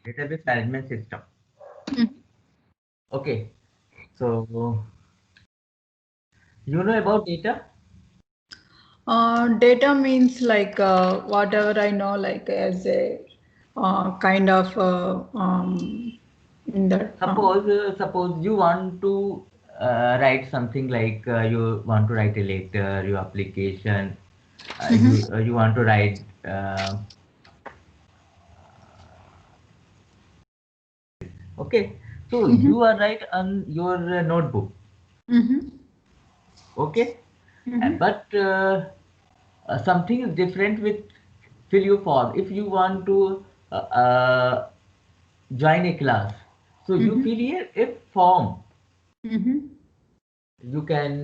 database management system. Mhm. Okay, so you know about data? Data means like whatever I know, like as a kind of in that. Suppose you want to write something like you want to write a letter, your application, you want to write okay. So Mhm. you are write on your notebook, Mhm. okay. Mhm. But something is different with fill your form. If you want to join a class, so you Mhm. fill here a form. Mhm. You can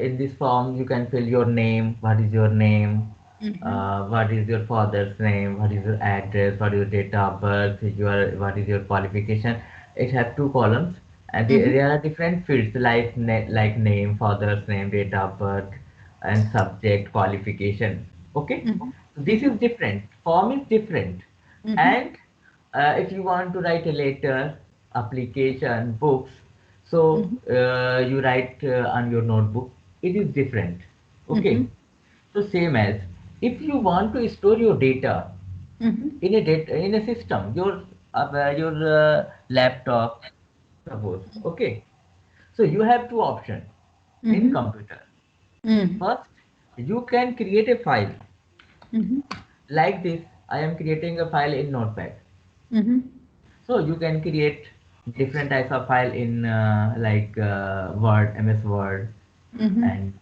in this form you can fill your name, what is your name, Mhm. what is your father's name, what is your address, what is your date of birth, what is your qualification. It has two columns, and Mhm. there are different fields like like name, father's name, date of birth, and subject, qualification. Okay, Mhm. so this Mhm. is different, form is different. Mhm. And if you want to write a letter, application, books, so Mhm. you write on your notebook, it is different. Okay, Mhm. so same as if you want to store your data Mhm. in a system, your laptop, suppose. Okay, so you have two options in Mhm. computer. Mhm. First, you can create a file Mhm. like this. I am creating a file in Notepad. Mhm. So you can create different types of file in like Word, MS Word, Mhm. and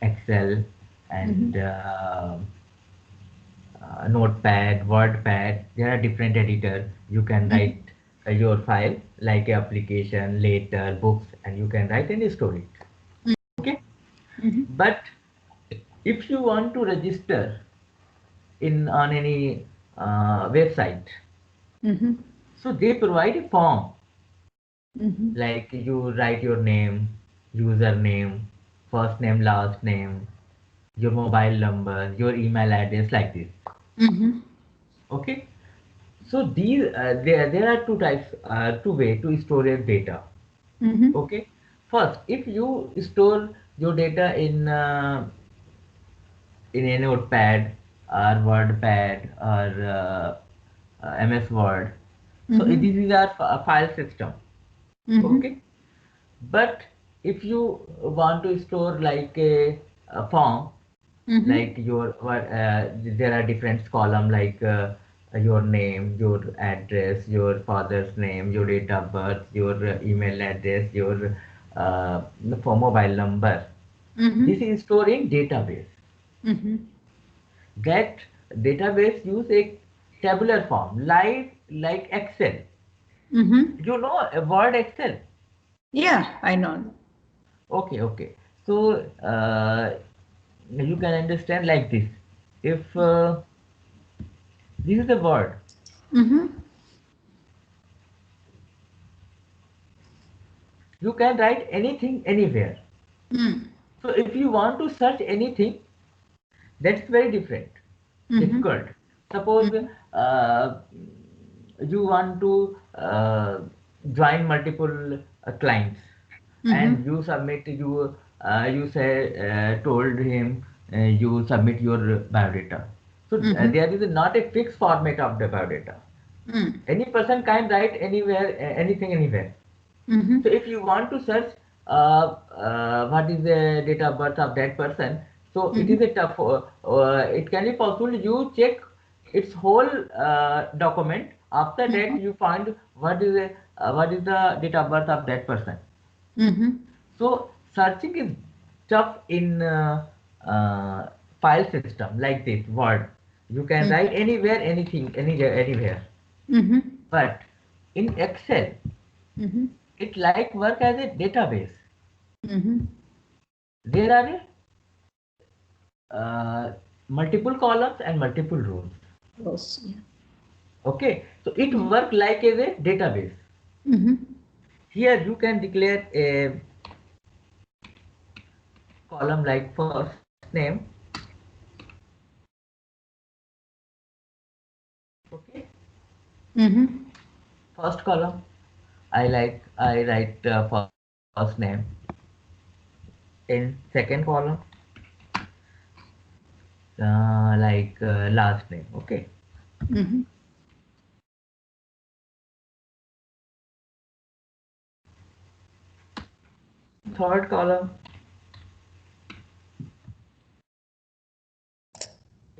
Excel, Mhm. and Notepad, WordPad. There are different editor. You can Mhm. write your file like application, later, books, and you can write and store it. Okay. Mhm. But if you want to register in on any website, Mhm. so they provide a form Mhm. like you write your name, username, first name, last name, your mobile number, your email address, like this. Mhm. Okay. So these there are two types, two way to store your data. Mhm. Okay. First, if you store your data in a notepad or wordpad or MS Word, so Mhm. this is our file system. Mhm. Okay. But if you want to store like a form, Mhm. like your what there are different column like your name, your address, your father's name, your date of birth, your email address, your uh, for mobile number. This Mhm. is stored in database. Mhm. That database use a tabular form like Excel. Mhm. You know a Word, Excel. Yeah, I know. Okay, okay. So you can understand like this. If this is the word, Mhm. you can write anything anywhere. Mm. So if you want to search anything, that's very Mhm. difficult. Suppose Mhm. you want to join multiple clients, and Mhm. you submit you say told him you submit your biodata. So Mhm. there is not a fixed format of the biodata. Mm. Any person can write anywhere anything anywhere. So Mhm. if you want to search what is the date of birth of that person, so it is Mhm. a tough. It can be possible you check its whole document. After that, Mhm. you find what is the date of birth of that person. Mhm. So searching is tough in file system like this Word. You can write Mhm. anywhere, anything, anywhere. Mhm. But in Excel, Mhm. it like work as a database. Mhm. There are multiple columns and multiple rows. Yes. Yeah. Okay, so it Mhm. work like as a database. Mhm. Here you can declare a column like first name. Okay, Mm-hmm. First column, I write first name. In second column, last name. Okay. Mm-hmm. Third column,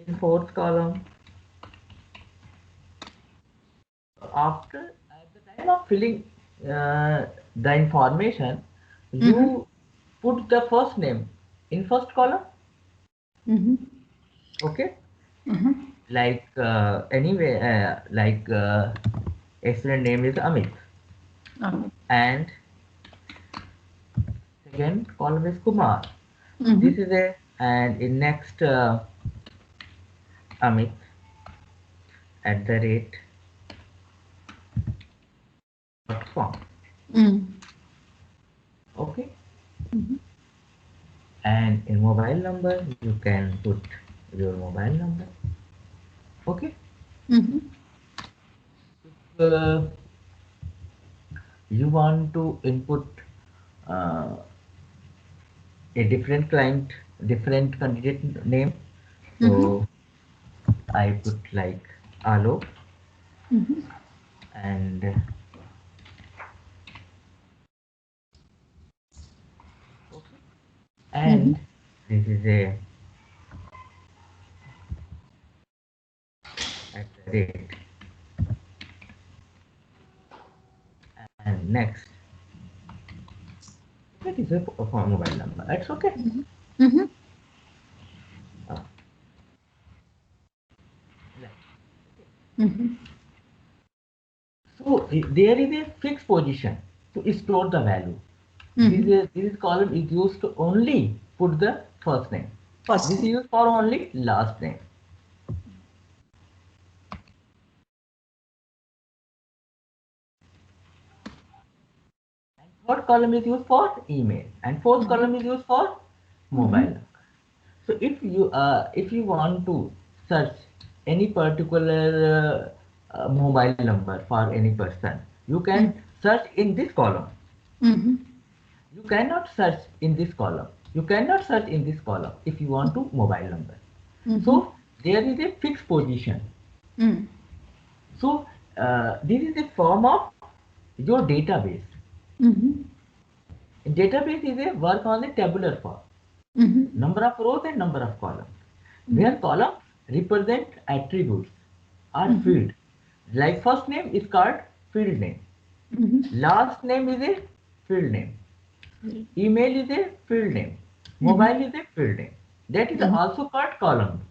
in fourth column, after at the time of filling the information, Mm-hmm. you put the first name in first column. Mm-hmm. Okay. Mm-hmm. Student name is Amit, and second column is Kumar. Mm-hmm. This is a and in next Amit at the rate .com. Mm-hmm. Okay. And in mobile number you can put your mobile number. Okay. Mm-hmm. uh, you want to input uh, a different client, different candidate name, Mm-hmm. so I put like Alok, Mm-hmm. and okay, Mm-hmm. and this is a at the rate, and next that is a for mobile number. That's okay. Mm-hmm. Uh, like- Mm-hmm. so there is a fixed position to store the value. Mm-hmm. This column is used to only put the first name. This First is name. used for only last name. Third column is used for email, and fourth Mm-hmm. column is used for mobile Mm-hmm. number. So if you want to search any particular mobile number for any person, you can search in this column. Mm-hmm. You cannot search in this column. You cannot search in this column if you want to mobile number. Mm-hmm. So there is a fixed position. Mm-hmm. So this is a form of your database. Mm-hmm. Database is a work on a tabular form. Mm-hmm. Number of rows and number of columns. Where columns represent attributes or Mm-hmm. field. Like first name is called field name. Mm-hmm. Last name is a field name. Email is a field name. Mm-hmm. Mobile is a field name. That is Mm-hmm. also called column.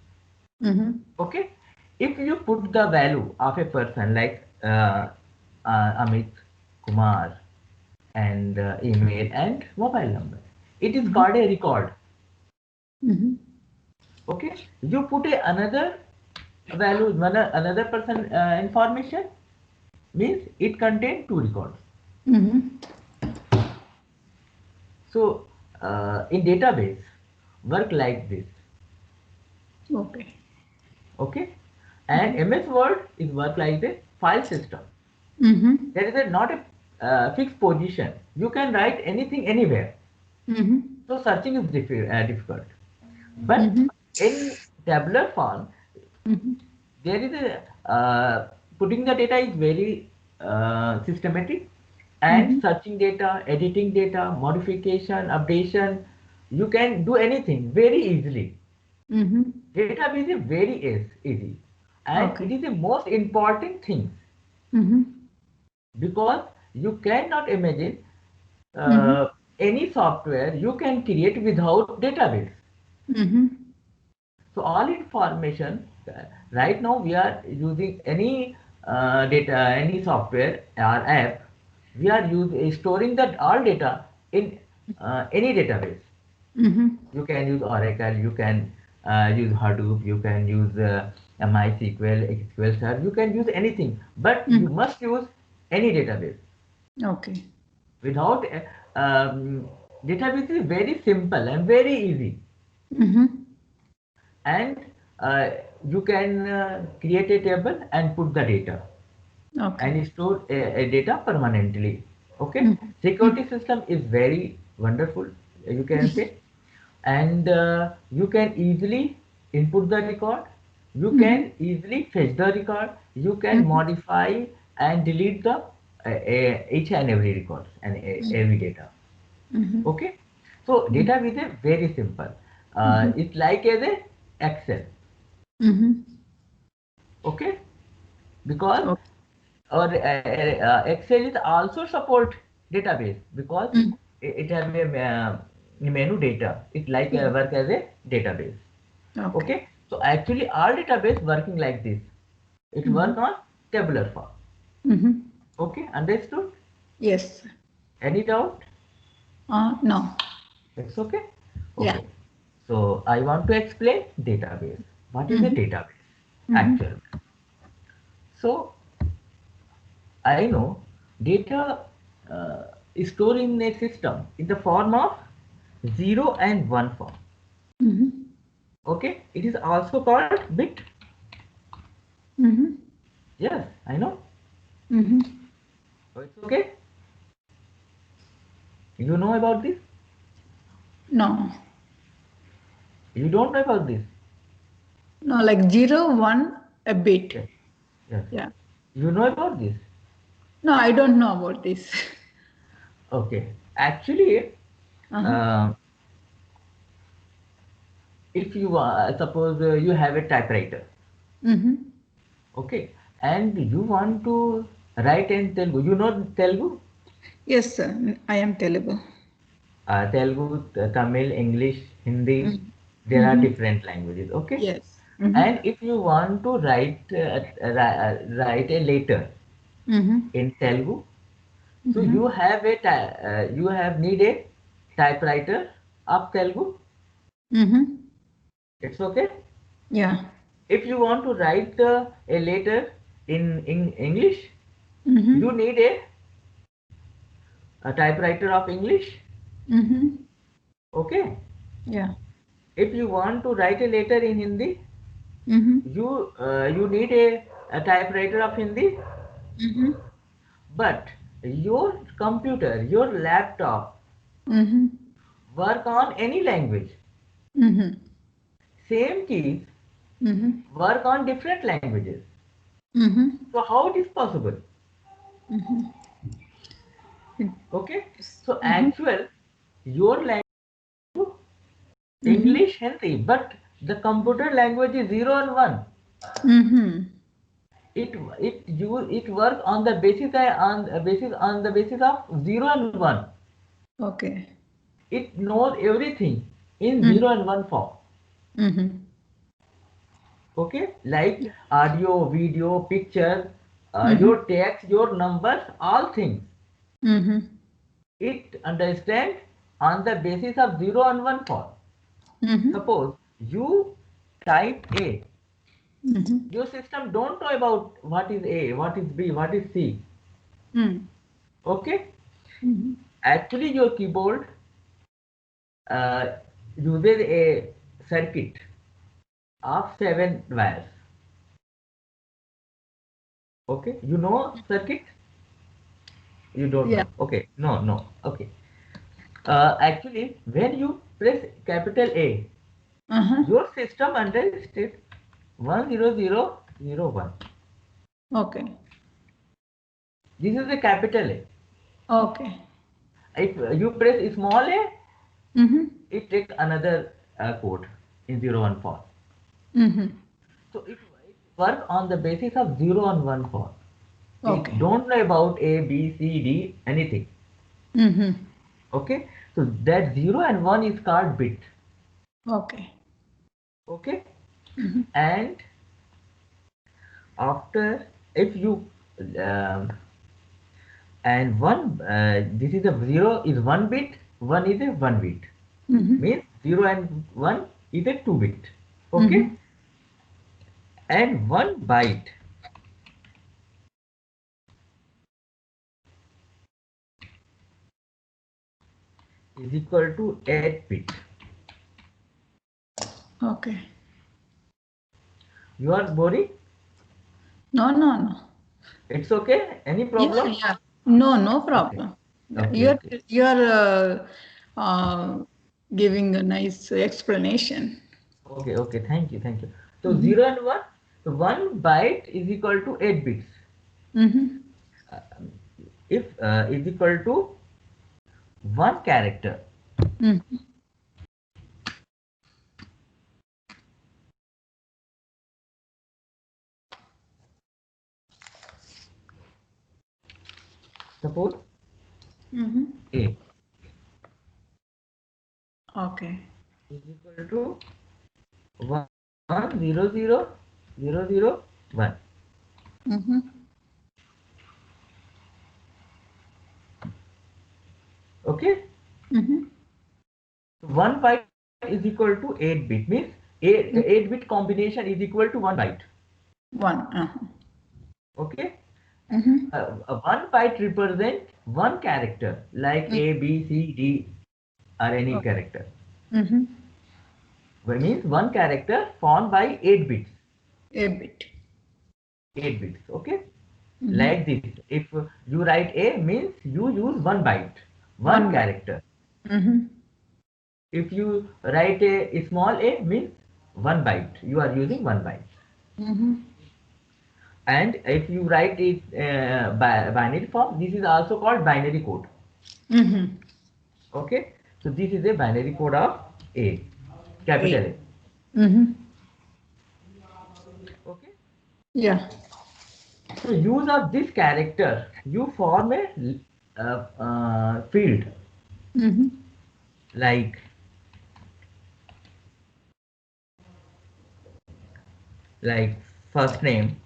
Mm-hmm. Okay. If you put the value of a person like Amit, Kumar, and email and mobile number, it is Mm-hmm. called a record. Mm-hmm. Okay. You put another value, another person information, means it contains two records. Mm-hmm. So in database work like this. Okay. Okay. And MS Word is work like the file system. Mm-hmm. There is not a fixed position. You can write anything anywhere. Mm-hmm. So searching is difficult. But Mm-hmm. in tabular form, Mm-hmm. there is a putting the data is very systematic, and Mm-hmm. searching data, editing data, modification, updation. You can do anything very easily. Mm-hmm. Database is very easy, and it Okay. is the most important thing, Mm-hmm. because you cannot imagine Mm-hmm. uh, any software you can create without database. Mm-hmm. So all information right now we are using any any software or app, we are storing that all data in any database. Mm-hmm. You can use Oracle, you can use Hadoop, you can use MySQL, SQL Server, you can use anything, but you Mm-hmm. must use any database. Okay. Without database is very simple and very easy, Mm-hmm. and uh, you can create a table and put the data. Okay. and store a data permanently. Okay, Mhm. security system is very wonderful, you can say, and you can easily input the record, you Mhm. can easily fetch the record, you can Mhm. modify and delete the each and every records and every data. Mhm. Okay, so database is very simple. Mhm. It's like as a Excel. Mhm. Okay, because Okay. or Excel is also support database because Mhm. it have a menu data. It like Yeah. work as a database. Okay. Okay, so actually all database working like this. It work Mhm. on tabular form. Mhm. Okay, understood? Yes. Any doubt? No. It's okay. Yeah. Okay, so I want to explain database. What is a Mhm. database? Mhm. Actual. So I know data is stored in a system in the form of 0 and 1 form. Mhm. Okay, it is also called bit. Mhm. Yes, I know. Mhm. So it's okay. You know about this? No. You don't know about this? No, like zero, one, a bit. Yes, yes. Yeah. You know about this? No, I don't know about this. Okay. Actually, Uh-huh. uh, if you suppose you have a typewriter, Mm-hmm. okay, and you want to write in Telugu. You know Telugu? Yes, sir. I am Telugu. Telugu, Tamil, English, Hindi, there are Mm-hmm. different languages. Okay, Yes. Mm-hmm. and if you want to write a letter Mm-hmm. in Telugu, so Mm-hmm. you have need a typewriter of Telugu. Mm-hmm. It's okay. Yeah. If you want to write a letter in English, you Mm-hmm. need a typewriter of English. Mm-hmm. Okay. Yeah. If you want to write a letter in Hindi, Mm-hmm. you need a typewriter of Hindi, Mm-hmm. but your computer, your laptop Mm-hmm. work on any language. Mm-hmm. Same keys Mm-hmm. work on different languages. Mm-hmm. So how it is possible? Mm-hmm. Okay. Yes. So Mm-hmm. actual your language Mm-hmm. English Hindi, but the computer language is 0 and 1. Mm-hmm. It work on the basis of 0 and 1. Okay. It knows everything in Mm-hmm. 0 and 1 form. Mm-hmm. Okay, like Yeah. audio, video, picture, Mm-hmm. your text, your numbers, all things. Mm-hmm. It understand on the basis of 0 and 1 form. Mm-hmm. Suppose you type A, Mm-hmm. your system don't know about what is A, what is B, what is C. Mm-hmm. Okay, Mm-hmm. actually your keyboard uh, uses a circuit of 7 wires. Okay, you know circuit? You don't Yeah. know. Okay, no. Okay. Actually, when you press capital A, Uh-huh. your system understands 10001. Okay. This is the capital A. Okay. If you press small a, Mm-hmm. it takes another code in 0 and 1 form. Mm-hmm. So it works on the basis of 0 and 1 form. It Okay. don't know about A, B, C, D, anything. Mm-hmm. Okay, so that 0 and 1 is called bit. Okay. Okay, Mm-hmm. and after if you um, and one this is a 0 is 1 bit, 1 is a 1 bit, Mm-hmm. means 0 and 1 is a 2 bit. Okay, Mm-hmm. and 1 byte is equal to 8 bit. Okay. You are boring? No, no, no. It's okay? Any Yeah, problem? yeah. No, no Okay, problem. Yeah, okay, okay. you're giving a nice explanation. Okay, okay. Thank you, thank you. So Mm-hmm. 0 and 1. So 1 byte is equal to 8 bits. Mm-hmm. Uh, if is equal to one character. Mm-hmm. Suppose Mm-hmm. A Okay. is equal to 1 0 0 0 0 1. Mm-hmm. Okay? Mm-hmm. So 1 byte is equal to 8 bit, means 8 bit combination is equal to 1 byte. One. Uh-huh. Okay? Mm-hmm. 1 byte represent one character like A, B, C, D or any character. Mm-hmm. Which means one character formed by 8 bits. A bit. 8 bits. Okay? Mm-hmm. Like this. If you write A means you use 1 byte, one One by. character. Mm-hmm. If you write a small a means 1 byte. You are using 1 byte. Mm-hmm. And if you write it by binary form, this is also called binary code. Mm-hmm. Okay, so this is a binary code of A, capital Eight. A. Mm-hmm. Okay, Yeah. so use of this character, you form a field Mm-hmm. like like first name,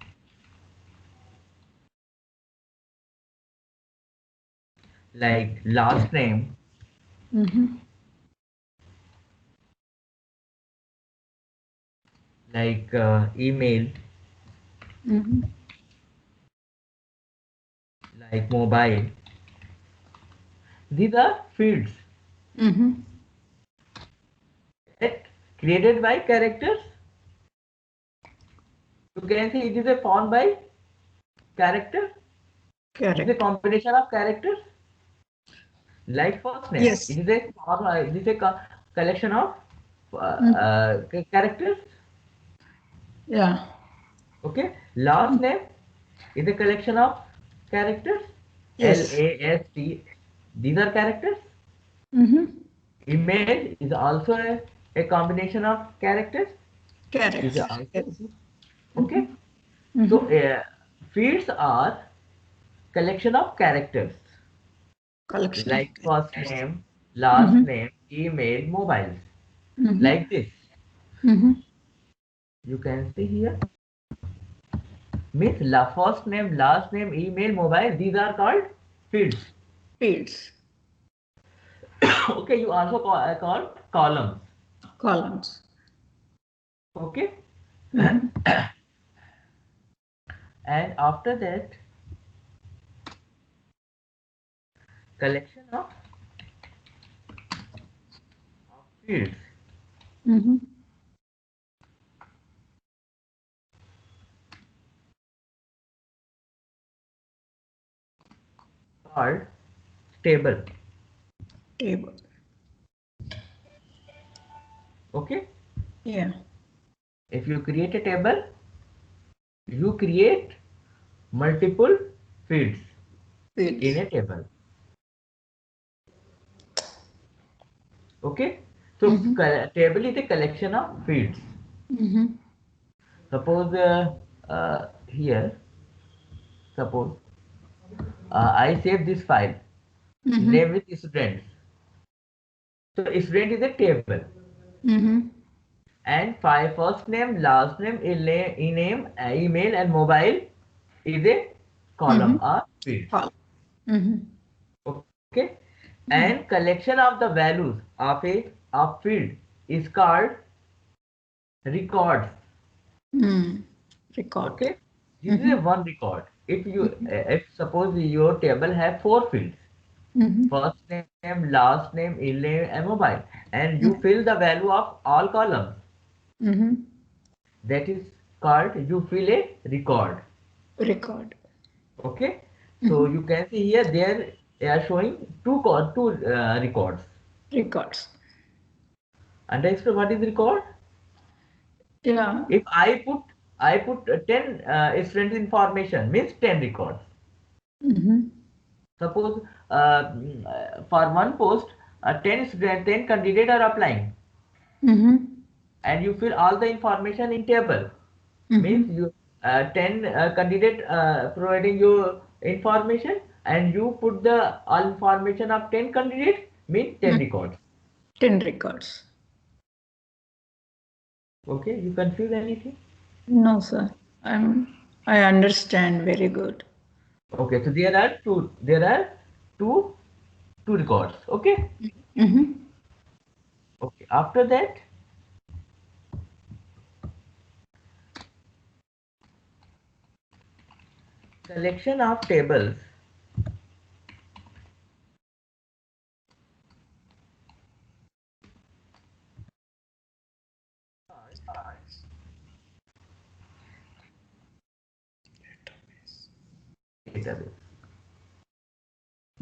like last name, Mm-hmm. like email, Mm-hmm. like mobile. These are fields Mm-hmm. that created by characters. You can say it is a formed by character. It is a Correct. combination of characters. Like first name, Yes. it is a collection of Mm. characters. Yeah. Okay. Last name is a collection of characters. Yes. LAST. These are characters. Mm-hmm. Email is also a combination of characters. Is Correct. also Yes. okay. So Mm-hmm. fields are collection of characters Collection of like first characters. name, last Mm-hmm. name, email, mobiles. Mm-hmm. Like this. Mm-hmm. You can see here. Means first name, last name, email, mobile. These are called fields. Fields. Okay. You also call columns. Columns. Okay. Mm-hmm. And after that, collection of fields Mm-hmm. called table. Table. Okay. Yeah. If you create a table, you create multiple fields in Fields. a table. Okay. So Mm-hmm. table is a collection of fields. Mm-hmm. Suppose here, suppose I save this file. Mm-hmm. Name is students. So student is a table. Mm-hmm. And first name, last name, name, email, and mobile is a Mm-hmm. column or field. Column. Mm-hmm. Okay. And collection of the values of a field is called records. Mm. Record. Okay. This is a Mm-hmm. one record. If suppose your table have four fields, Mm-hmm. first name, last name, email, and mobile, and you Mm-hmm. fill the value of all columns. Mm-hmm. That is called you fill a record. Record. Okay, so you can see here they are showing two records. Records. Understood what is record? Yeah. If I put 10 student information means 10 records. Mm-hmm. Suppose for one post 10 candidate are applying Mm-hmm. and you fill all the information in table Mm-hmm. means you 10 candidate providing you information and you put the all information of 10 candidates means 10 records. 10 records. Okay, you confuse anything? No, sir. I understand very good. Okay, so there are two two records. Okay. Mm-hmm. Okay, after that collection of tables. Database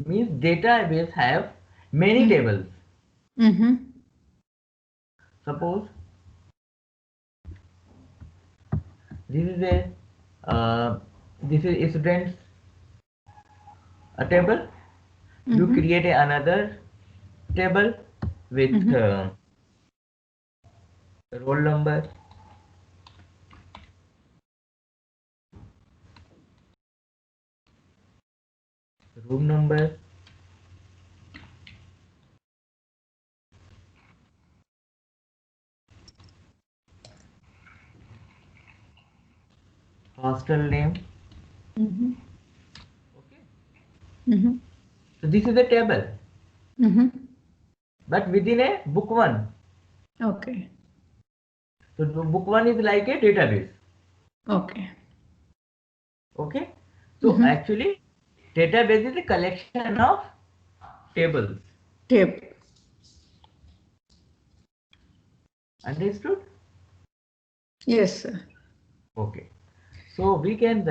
means database have many tables. Mm-hmm. Suppose this is a this is students a table. You Mm-hmm. create another table with Mm-hmm. roll number, room number, hostel name. Mm-hmm. Okay, Mm-hmm. so this is a table, Mm-hmm. but within a book one. Okay. So the book one is like a database. Okay. Okay, so Mm-hmm. actually database is a collection of tables. Tape. Understood? Yes, sir. Okay, so we can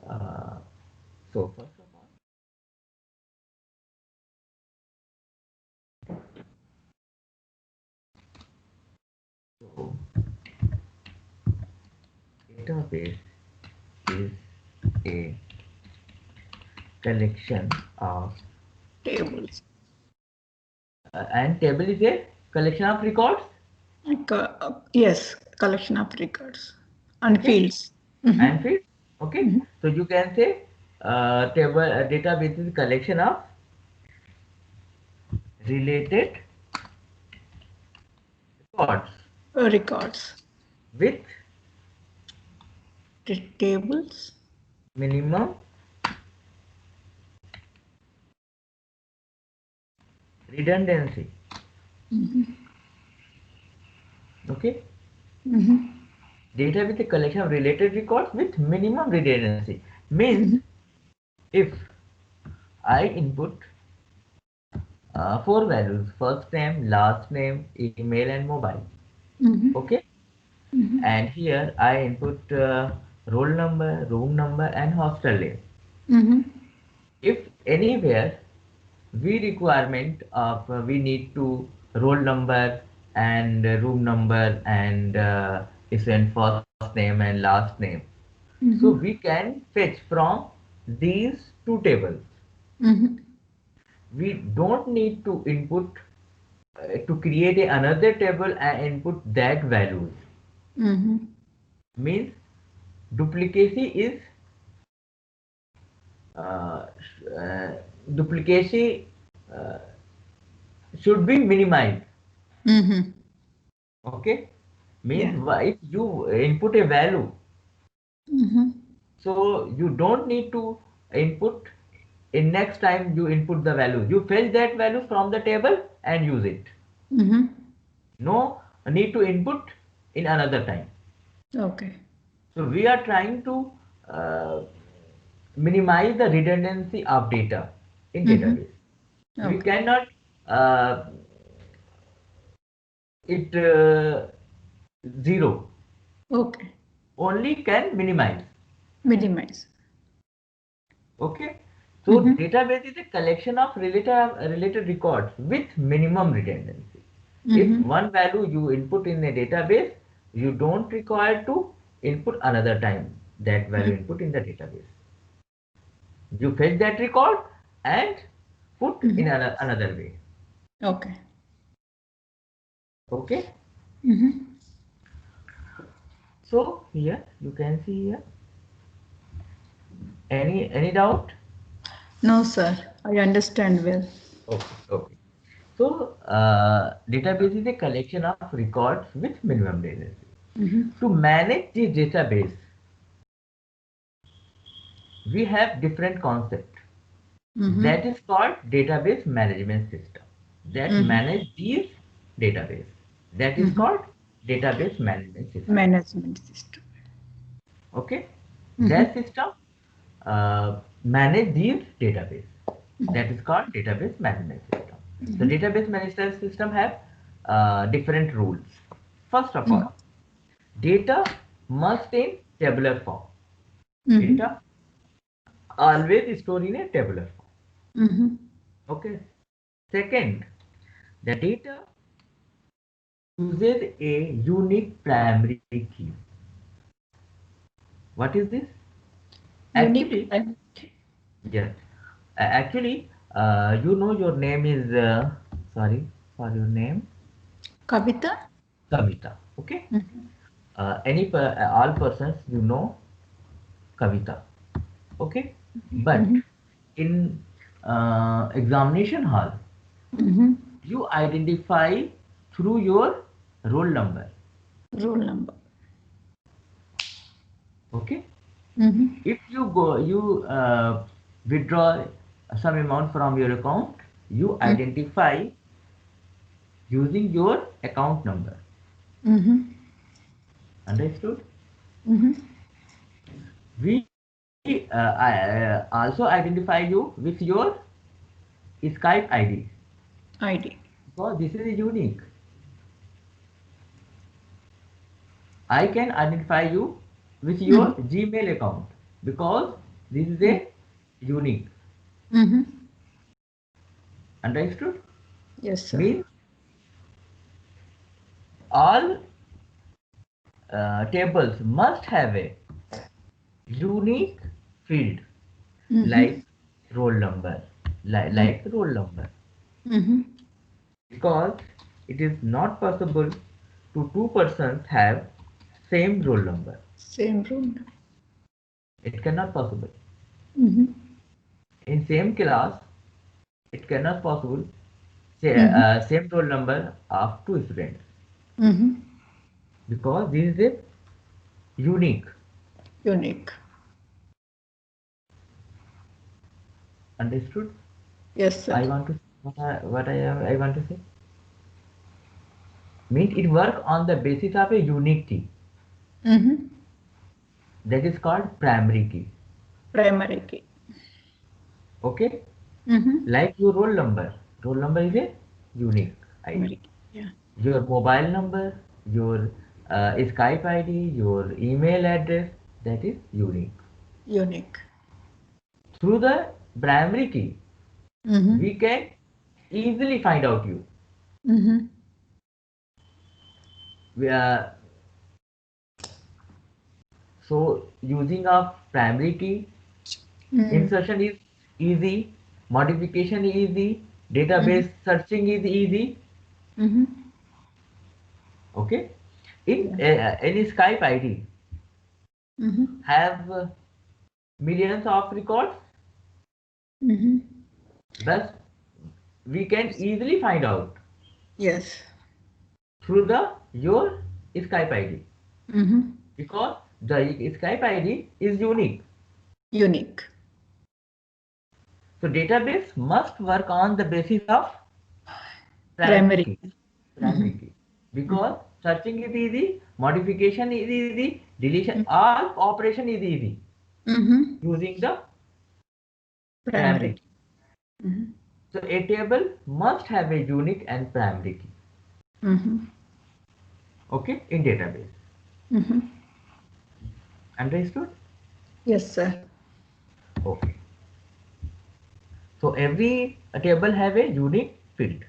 uh, so first of all so database is a collection of Tables. and table is a collection of records. Yes, collection of records and Okay, fields. Mm-hmm. and fields. Okay, Mm-hmm. so you can say table database is a collection of related records Records. with Tables. minimum redundancy. Okay, Mm-hmm. data with a collection of related records with minimum redundancy means if I input four values: first name, last name, email, and mobile. Mm-hmm. Okay, and here I input roll number, room number, and hostel name. Mm-hmm. If anywhere we need to roll number and room number and student first name and last name, so Mm-hmm. we can fetch from these two tables. Mm-hmm. We don't need to input to create another table and input that values. Mm-hmm. Means duplicacy is uh, uh, duplicacy uh, should be minimized. Mm-hmm. Okay, means Yeah. if you input a value, Mm-hmm. so you don't need to input in next time you input the value. You fetch that value from the table and use it. Mm-hmm. No need to input in another time. Okay. So we are trying to uh, minimize the redundancy of data in Mm-hmm. database. We Okay. cannot uh, it zero. Okay. only can minimize. Minimize. Okay. So Mm-hmm. database is a collection of related records with minimum redundancy. If Mm-hmm. one value you input in a database, you don't require to input another time that value input in the database. You fetch that record and put in Mm-hmm. another way. Okay. Okay. Mm-hmm. So here you can see here. Any doubt? No, sir. I understand well. Okay. Okay. So database is a collection of records with minimum redundancy. Mm-hmm. To manage the database, we have different concept Mm-hmm. that is called database management system that Mm-hmm. manage these database. That is Mm-hmm. called database management system. Management system. Okay, Mm-hmm. that system manage these database. That is called database management system. So Mm-hmm. database management system have different rules. First of Mm-hmm. all, data must in tabular form. Mm-hmm. Data always stored in a tabular form. Mm-hmm. Okay. Second, the data uses a unique primary key. What is this? Unique. Actually, yes. Actually, you know your name is sorry for your name, Kavita. Kavita. Okay. Mm-hmm. All persons you know Kavita. Okay. But Mm-hmm. in examination hall, Mm-hmm. you identify through your roll number. Roll number. Okay. Mm-hmm. If you withdraw some amount from your account, you identify using your account number. Mm-hmm. Understood? Mm-hmm. We also identify you with your Skype ID ID. because this is unique. I can identify you with your Mm-hmm. Gmail account because this is a unique. Mm-hmm. Understood? Yes, sir. Means all tables must have a unique field Mm-hmm. like roll number, Mm-hmm. like roll number, Mm-hmm. because it is not possible to two persons have same roll number. Same room. It cannot possible. Mm-hmm. In same class, it cannot possible Mm-hmm. same roll number of two students Mm-hmm. because this is a unique. Unique. Understood? Yes, sir. I want to I want to say means it work on the basis of a unique key Mm-hmm. that is called primary key. Primary key. Okay, Mm-hmm. like your roll number. Roll number is a unique ID. Primary key. Yeah. Your mobile number, your Skype ID, your email address, that is unique. Unique. Through the primary key, Mm-hmm. we can easily find out you. Mm-hmm. We are, so using of primary key, Mm-hmm. insertion is easy, modification is easy, Mm-hmm. database searching is easy. Mm-hmm. Okay, in Yeah. any Skype ID Mm-hmm. have millions of records, Mm-hmm. but we can easily find out Yes. through the your Skype ID Mm-hmm. because the Skype ID is unique. Unique. So database must work on the basis of primary Primary. key. Mm-hmm. Primary key. Because searching is easy, modification is easy, deletion, all operation is easy Mm-hmm. using the primary Primary. key. Mm-hmm. So a table must have a unique and primary key. Mm-hmm. Okay, in database. Mm-hmm. Understood? Yes, sir. Okay. So every table have a unique field.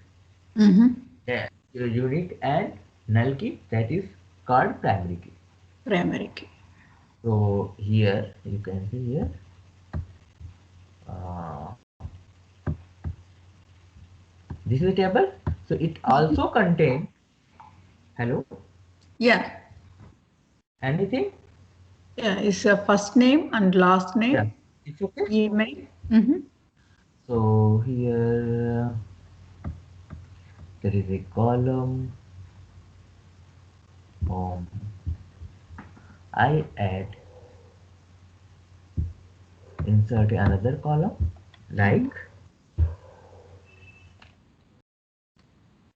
Mm-hmm. Yeah. Unique and null key, that is called primary key. Primary key. So here you can see here. Uh, this is a table. So it also contain. Hello. Yeah. Anything? Yeah. It's a first name and last Yeah. name, It's okay. email. Mm-hmm. So here there is a column. Um, I add insert another column Mm-hmm. like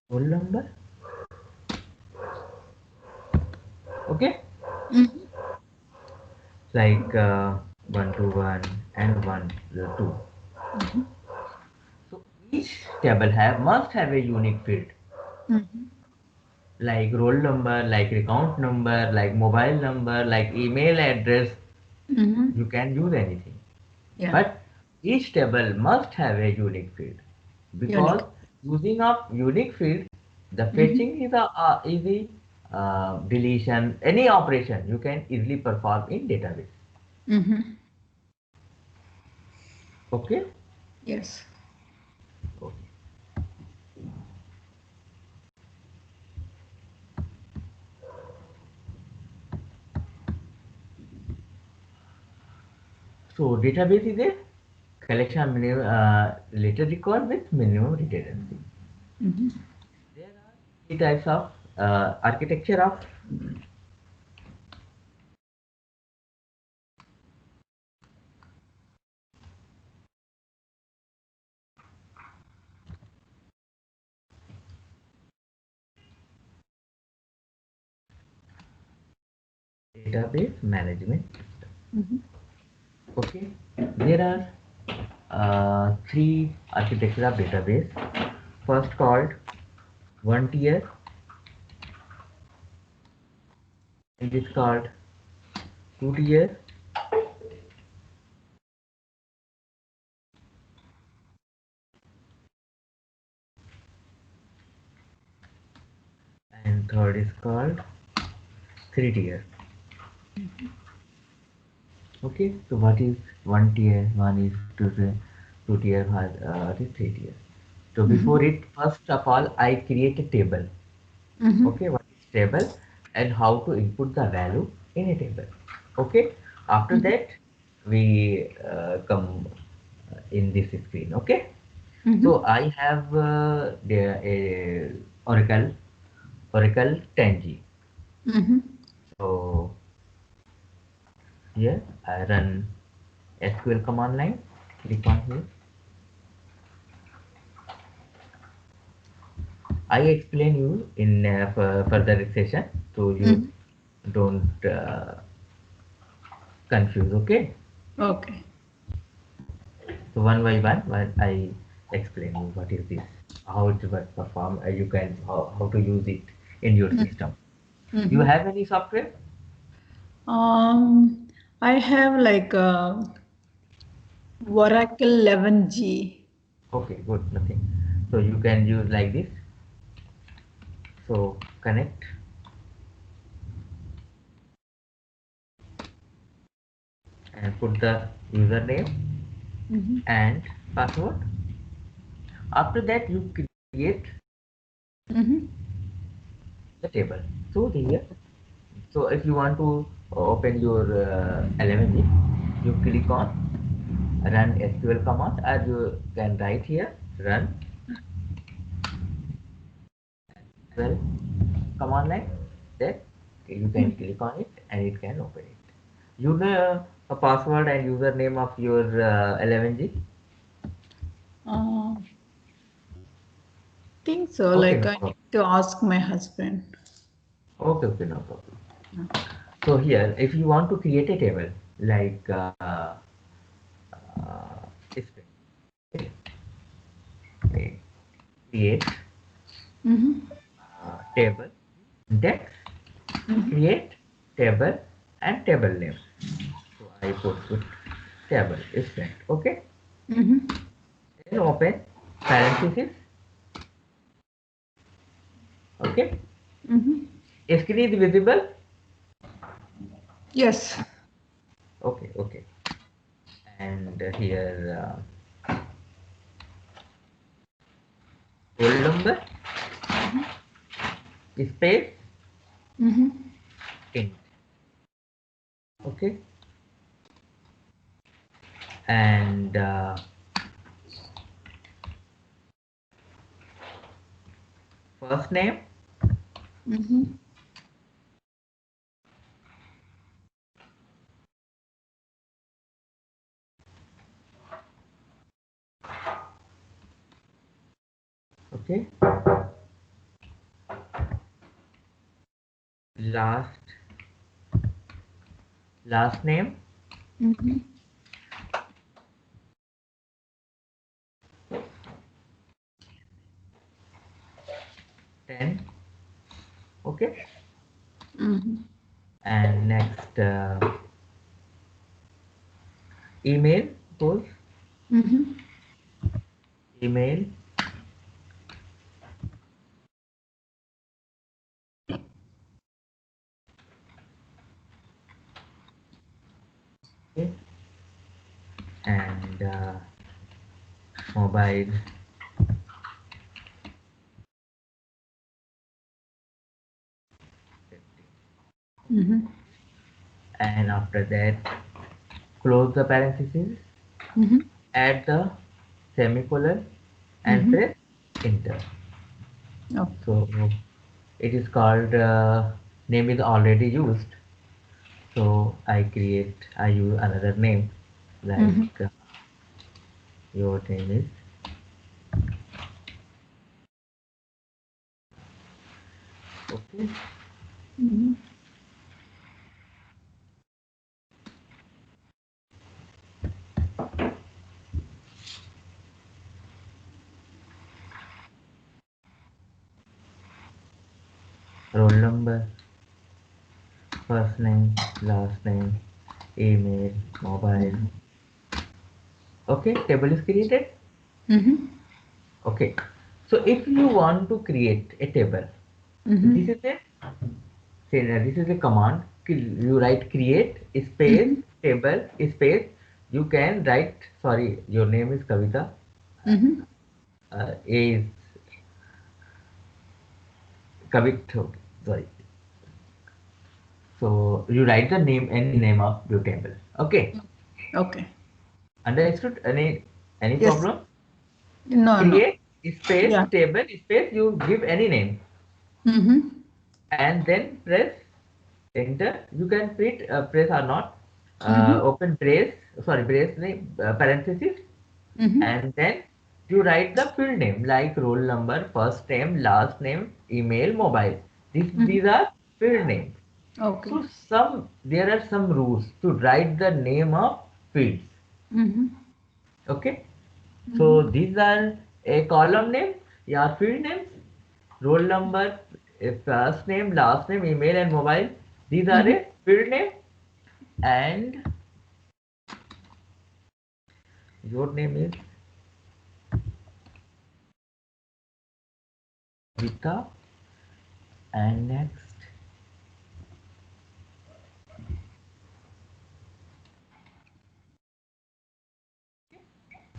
roll number. Okay. Mm-hmm. Like 1 to 1 and 1 to 2. Mm-hmm. So each table have must have a unique field Mm-hmm. like roll number, like account number, like mobile number, like email address. Mm-hmm. You can use anything, Yeah. but each table must have a unique field because Unique. using of unique field, the Mm-hmm. fetching is a easy, deletion, any operation you can easily perform in database. Mm-hmm. Okay. Yes. Okay. So database is a collection of minimum, related record with minimum redundancy. Mm-hmm. There are three types of architecture of database management system. Mm-hmm. Okay, there are three architecture of database. First called one tier, it is called two tier, and third is called three tier. Okay, so what is one tier? One is two tier, what is three tier? So Mm-hmm. before it, first of all, I create a table. Mm-hmm. Okay, what is table and how to input the value in a table. Okay, after that we come in this screen. Okay, Mm-hmm. so I have a Oracle 10G. Mm-hmm. So here I run SQL command line. Click on here. I explain you in further session, so you Mm-hmm. don't confuse. Okay. Okay. So one by one I explain you what is this, how it will perform, you can how to use it in your system. You Mm-hmm. have any software? I have like Oracle 11G. Okay, good, nothing. So you can use like this. So connect and put the username Mm-hmm. and password. After that you create Mm-hmm. the table. So here, so if you want to open your 11, you click on run SQL command, or you can write here run SQL command line. That you can click on it and it can open it. You know a password and username of your 11G. Uh, think so. Okay, Like no I problem. need to ask my husband. Okay, okay, no problem. So here, if you want to create a table like this way, okay, create Mm-hmm. table, index, Mm-hmm. create table and table name. I put with table student. Okay. Mm-hmm. Then open parenthesis. Okay. Mm-hmm. Screen is visible. Yes. Okay. Okay. And here roll number space Mm-hmm. int. Okay. And first name. Mm-hmm. Okay. Last name. Mm-hmm. 10. Okay. Mm-hmm. And next email goes Mm-hmm. email. Okay. And mobile. Mm-hmm. And after that close the parenthesis, Mm-hmm. add the semicolon and Mm-hmm. press enter. Oh. So it is called name is already used. So I use another name Mm-hmm. like your name is okay. Mm-hmm. Roll number, first name, last name, email, mobile. Okay, table is created. Mm-hmm. Okay, so if you want to create a table, this Mm-hmm. is a this is a command. You write create space Mm-hmm. table space. You can write. Sorry, your name is Kavita. Mm-hmm. A is Kavit. Okay, sorry. So you write the name, any name of your table. Okay. Okay. Understood? Any Yes. problem? No, no. Create space Yeah. table space. You give any name Mm-hmm. and then press enter. You can press or not. Mm-hmm. Open brace. Sorry, brace name parenthesis, Mm-hmm. and then you write the field name like roll number, first name, last name, email, mobile. These Mm-hmm. are field names. Okay. So there are some rules to write the name of fields. Mm-hmm. Okay. So Mm-hmm. these are a column name, yeah, field names, roll number, a first name, last name, email, and mobile. These are Mm-hmm. a field name, and your name is Vita. And next,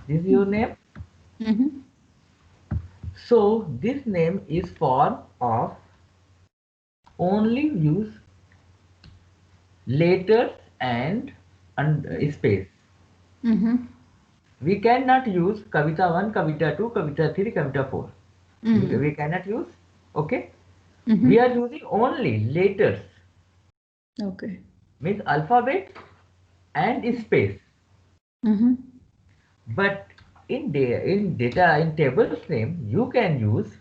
this is your name. Mm-hmm. So this name is form of only use letters and space. Mm-hmm. We cannot use Kavita 1, Kavita 2, Kavita 3, Kavita 4. Mm-hmm. We cannot use. Okay. We Mm-hmm. are using only letters, Okay. means alphabet and space. Mm-hmm. But in data in tables name, you can use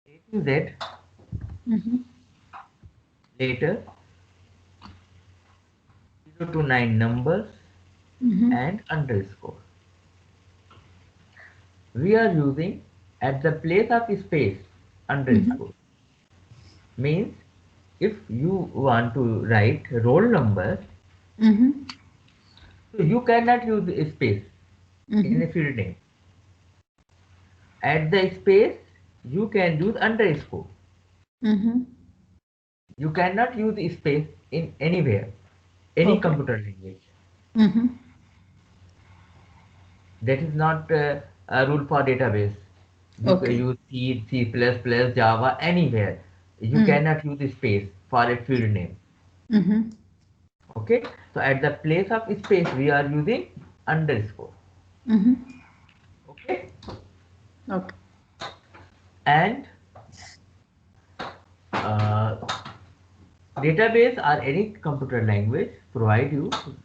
A to Z, Mm-hmm. letter, 0 to 9 numbers, Mm-hmm. and underscore. we are using at the place of space Mm-hmm. underscore. Means if you want to write roll number, Mm-hmm. so you cannot use space in a Mm-hmm. field name. At the space, you can use underscore. Mm-hmm. You cannot use space in anywhere, any Okay. computer language. Mm-hmm. That is not a rule for database. You can Okay. use C, C++, Java, anywhere. You Mm. cannot use space for a field name. Mm-hmm. Okay, so at the place of space, we are using underscore. Mm-hmm. Okay, Okay. and uh, database or any computer language provide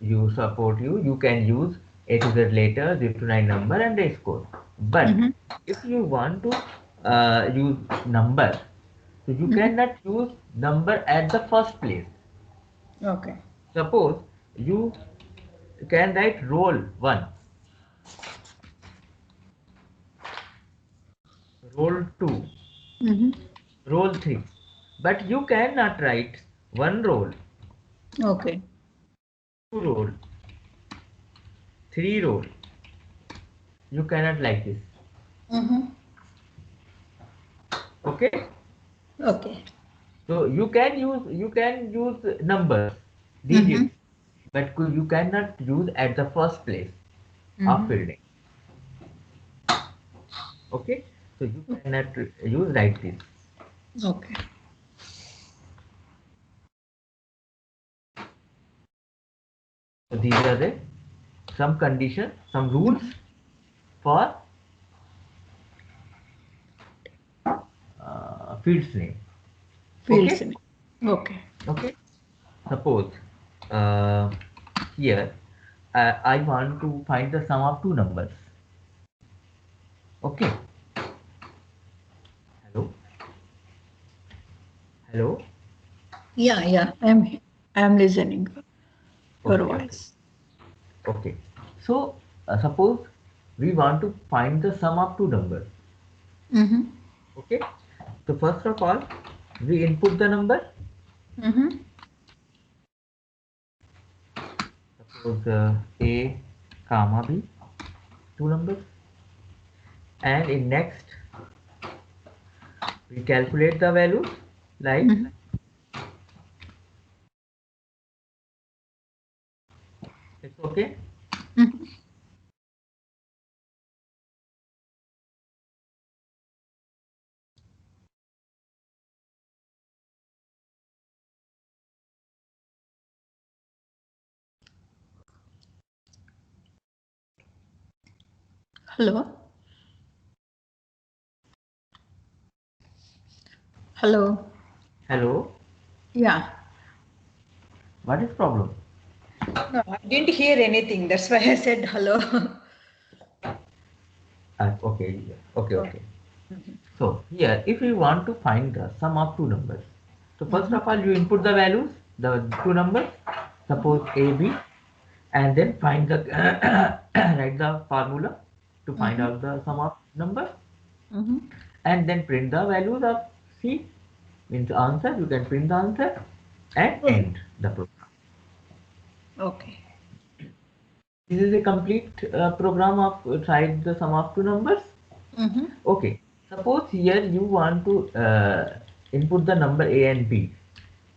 you support you can use A to Z letter 0 to 9 number and a score. But Mm-hmm. if you want to use number, so you Mm-hmm. cannot use number at the first place. Okay. Suppose you can write roll 1, roll 2, Mm-hmm. roll 3, but you cannot write one roll, Okay. two roll, three roll. You cannot like this. Mm-hmm. Okay, Okay. so you can use numbers, Mm-hmm. digits, but you cannot use at the first place of Mm-hmm. building. Okay, so you cannot use like this. Okay. So these are the some conditions, some rules for fields name. Fields Okay, in it. Okay. okay. Suppose uh, here I want to find the sum of two numbers. Okay, hello, hello. Yeah, yeah. I'm listening your Okay, okay, voice. okay. So suppose we want to find the sum of two numbers. Mm-hmm. Okay, so first of all, we input the number. Mm-hmm. Suppose A comma B, two numbers, and in next we calculate the values like Mm-hmm. it's okay. Mm-hmm. Hello. Hello. Hello, Yeah. what is problem? No, I didn't hear anything. That's why I said hello. Okay, okay, Okay. okay. So here, if you want to find the sum of two numbers, so first Mm-hmm. of all you input the values, the two numbers, suppose A, B, and then find the write the formula to find Mm-hmm. out the sum of numbers, Mm-hmm. and then print the values of C means answer. You can print the answer and Mm-hmm. end the program. Okay. This is a complete program of write the sum of two numbers. Mm-hmm. Okay, suppose here you want to input the number A and B.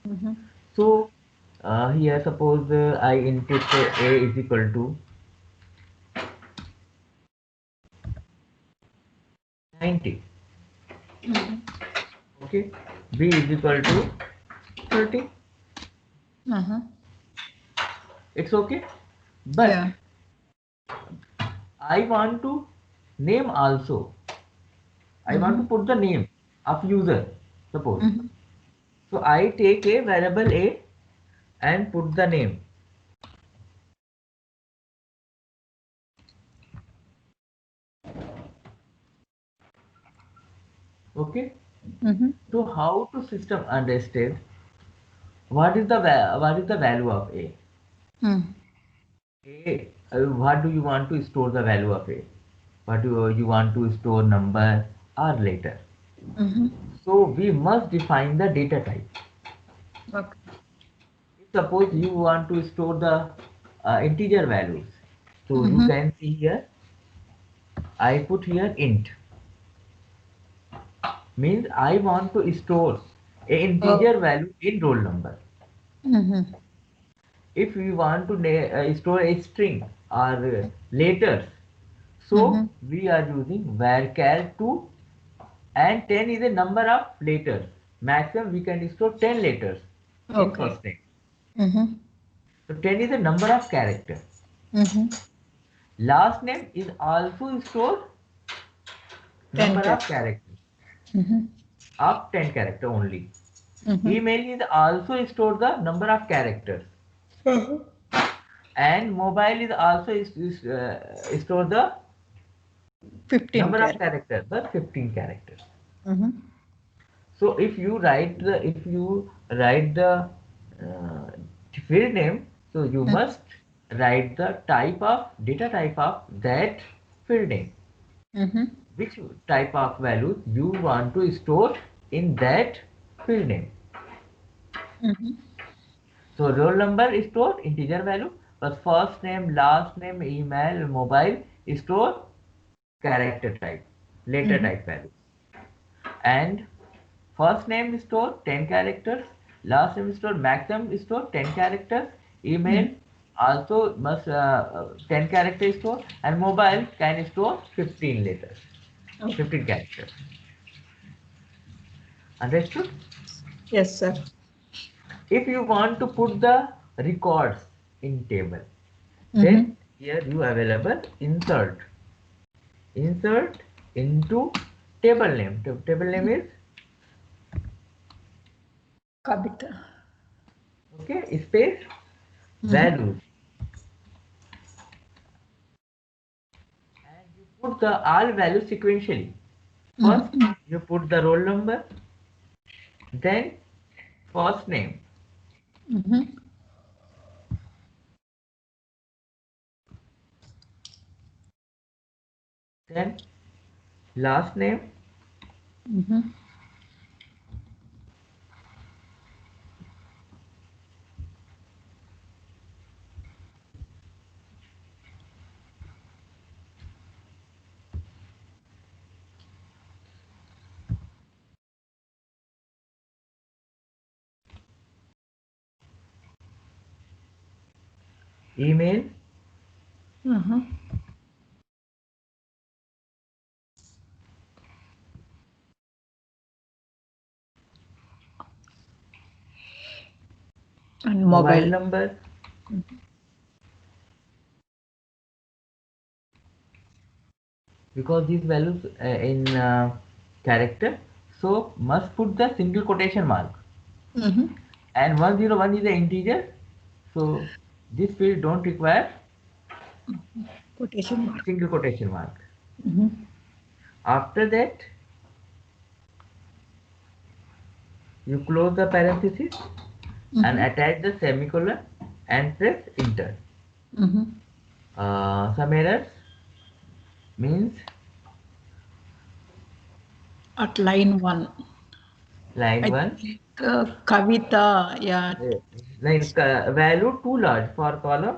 Mm-hmm. So here suppose I input A is equal to 90. Mm-hmm. Okay, B is equal to 30. Uh-huh. It's okay, but Yeah. I want to name also. I want to Mm-hmm. put the name of user. Suppose. Mm-hmm. So I take a variable A and put the name. Okay. Mm-hmm. So how to system understand what is the value of A? Mm. A what do you want to store the value of A? but you want to store number or letter. Mm-hmm. So we must define the data type. Okay. If suppose you want to store the integer values, so you Mm-hmm. can see here, I put here int, means I want to store a Oh. integer value in roll number. Mm-hmm. If we want to store a string or letters, Mm-hmm. so we are using varchar 2, and 10 is a number of letters. Maximum we can store 10 letters in Okay. first name. Mm-hmm. So 10 is a number of characters. Mm-hmm. Last name is also stored 10 number cat. of characters Mm-hmm. of 10 character only. Mm-hmm. Email is also stored the number of characters, Uh-huh. and mobile is also store the 15 number of cat. characters, but 15 characters. Mm-hmm. So if you write the field name, so you must write the type of data type of that field name, Mm-hmm. which type of values you want to store in that field name. Mm-hmm. So roll number is stored integer value, but first name, last name, email, mobile is stored character type, letter Mm-hmm. type values. And first name is stored 10 characters, last name is stored maximum is stored 10 characters, email also must 10 characters stored, and mobile can store 15 letters, Okay. 15 characters. Understood? Yes, sir. If you want to put the records in table, Mm-hmm. then here you available insert into table name. Table name is Kabita. okay space Mm-hmm. values, and you put the all values sequentially. First Mm-hmm. you put the roll number, then first name, Mm-hmm. then last name, Mm-hmm. email, Mm-hmm. And mobile mobile. number, because these values in character, so must put the single quotation mark, Mm-hmm. and 101 is the integer, so this field don't require Quotation mark. single quotation mark. Mm-hmm. After that you close the parenthesis and Mm-hmm. attach the semicolon and press enter. Mm-hmm. Some errors means At line 1. line I 1, think Kavita, yeah. value too large for column.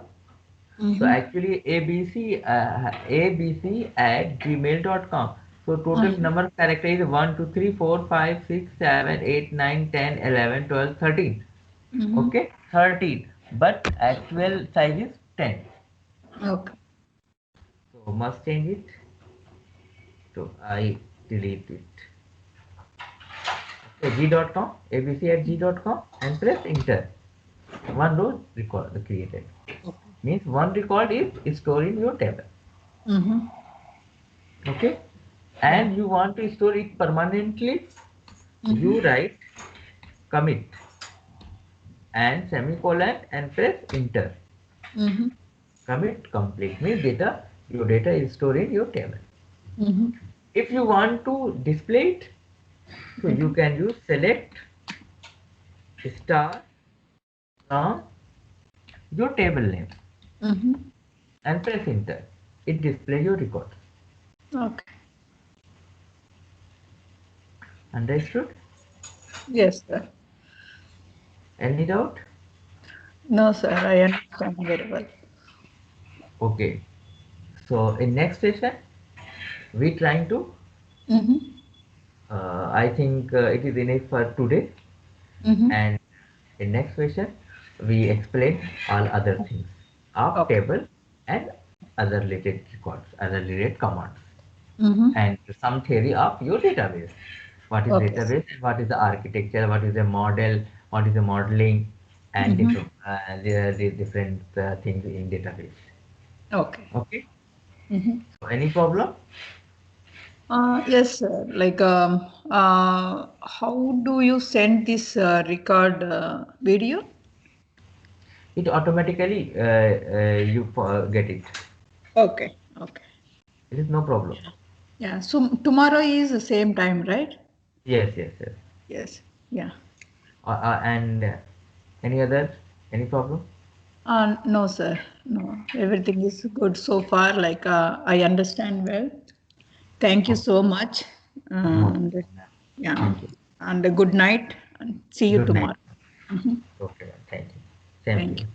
So Mm-hmm. actually abc at gmail.com. So total Mm-hmm. number of characters is 1, 2, 3, 4, 5, 6, 7, 8, 9, 10, 11, 12, 13. Mm-hmm. Okay, 13. But actual size is 10. Okay. So must change it. So I delete it. Okay, g.com, abc at g.com, and press enter. One row record created. Okay. Means one record is stored in your table. Mm-hmm. Okay, Yeah. and you want to store it permanently, Mm-hmm. you write commit and semicolon and press enter. Mm-hmm. Commit complete means data, your data is stored in your table. Mm-hmm. If you want to display it, so you can use select star from your table name Mm-hmm. and press enter. It displays your record. Okay. Understood? Yes, sir. Any doubt? No, sir. I understand very well. Okay. So in next session, we trying to, Mm-hmm. I think it is enough for today. Mm-hmm. And in next session, we explain all other things of Okay. table and other related records, other related commands, Mm-hmm. and some theory of your database. What is Okay. database? What is the architecture? What is the model? What is the modeling? And Mm-hmm. different, there are the different things in database. Okay. Okay. Mm-hmm. So any problem? Yes, sir. Like, how do you send this record video? It automatically you get it. Okay. Okay. It is no problem. Yeah. So tomorrow is the same time, right? Yes, yes, yes. Yes. Yeah. And any other any problem? No, sir. No. Everything is good so far. Like, I understand well. Thank you Okay. so much. No And problem, ma'am. yeah. Thank you. And a good night. And see you Good night. tomorrow. Mhm. Okay, ma'am. Thank you. Same to Thank you. you.